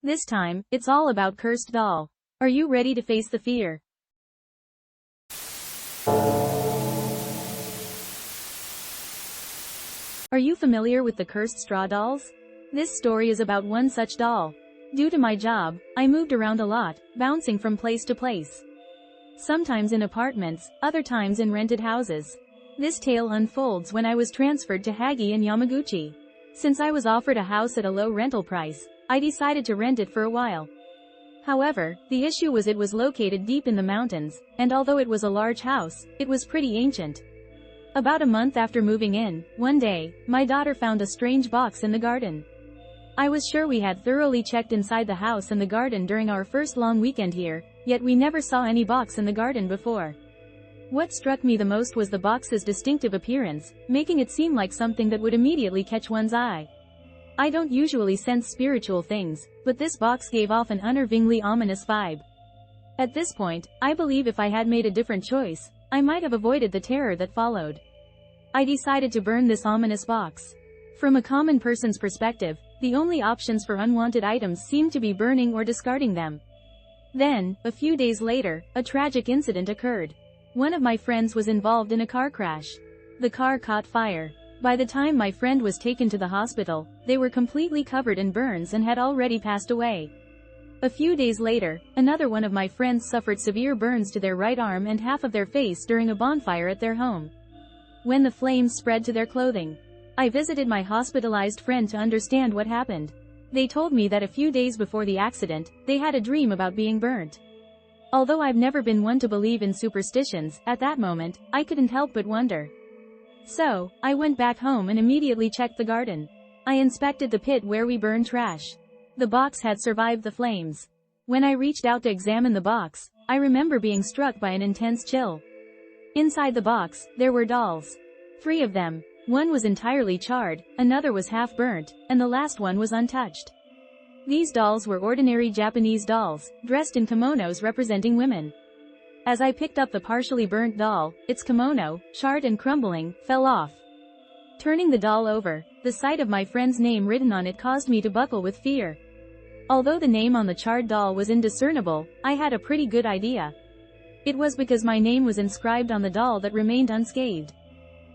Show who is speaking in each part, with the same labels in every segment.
Speaker 1: This time, it's all about cursed doll. Are you ready to face the fear? Are you familiar with the cursed straw dolls? This story is about one such doll. Due to my job, I moved around a lot, bouncing from place to place. Sometimes in apartments, other times in rented houses. This tale unfolds when I was transferred to Hagi in Yamaguchi. Since I was offered a house at a low rental price, I decided to rent it for a while. However, the issue was it was located deep in the mountains, and although it was a large house, it was pretty ancient. About a month after moving in, one day, my daughter found a strange box in the garden. I was sure we had thoroughly checked inside the house and the garden during our first long weekend here, yet we never saw any box in the garden before. What struck me the most was the box's distinctive appearance, making it seem like something that would immediately catch one's eye. I don't usually sense spiritual things, but this box gave off an unnervingly ominous vibe. At this point, I believe if I had made a different choice, I might have avoided the terror that followed. I decided to burn this ominous box. From a common person's perspective, the only options for unwanted items seemed to be burning or discarding them. Then, a few days later, a tragic incident occurred. One of my friends was involved in a car crash. The car caught fire. By the time my friend was taken to the hospital, they were completely covered in burns and had already passed away. A few days later, another one of my friends suffered severe burns to their right arm and half of their face during a bonfire at their home. When the flames spread to their clothing, I visited my hospitalized friend to understand what happened. They told me that a few days before the accident, they had a dream about being burnt. Although I've never been one to believe in superstitions, at that moment, I couldn't help but wonder. So, I went back home and immediately checked the garden. I inspected the pit where we burn trash. The box had survived the flames. When I reached out to examine the box, I remember being struck by an intense chill. Inside the box, there were dolls. 3 of them. One was entirely charred, another was half burnt, and the last one was untouched. These dolls were ordinary Japanese dolls, dressed in kimonos representing women. As I picked up the partially burnt doll, its kimono, charred and crumbling, fell off. Turning the doll over, the sight of my friend's name written on it caused me to buckle with fear. Although the name on the charred doll was indiscernible, I had a pretty good idea. It was because my name was inscribed on the doll that remained unscathed.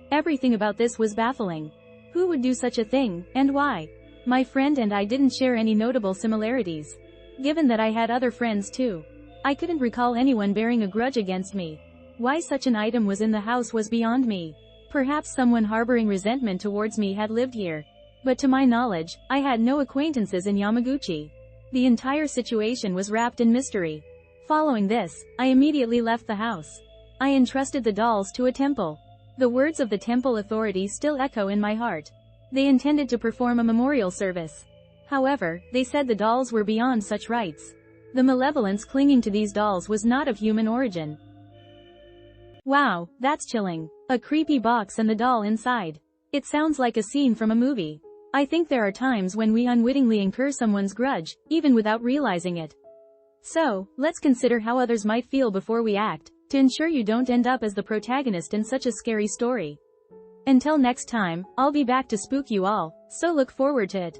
Speaker 1: Everything about this was baffling. Who would do such a thing, and why? My friend and I didn't share any notable similarities. Given that I had other friends too, I couldn't recall anyone bearing a grudge against me. Why such an item was in the house was beyond me. Perhaps someone harboring resentment towards me had lived here. But to my knowledge, I had no acquaintances in Yamaguchi. The entire situation was wrapped in mystery. Following this, I immediately left the house. I entrusted the dolls to a temple. The words of the temple authority still echo in my heart. They intended to perform a memorial service. However, they said the dolls were beyond such rites. The malevolence clinging to these dolls was not of human origin. Wow, that's chilling. A creepy box and the doll inside. It sounds like a scene from a movie. I think there are times when we unwittingly incur someone's grudge, even without realizing it. So, let's consider how others might feel before we act, to ensure you don't end up as the protagonist in such a scary story. Until next time, I'll be back to spook you all, so look forward to it.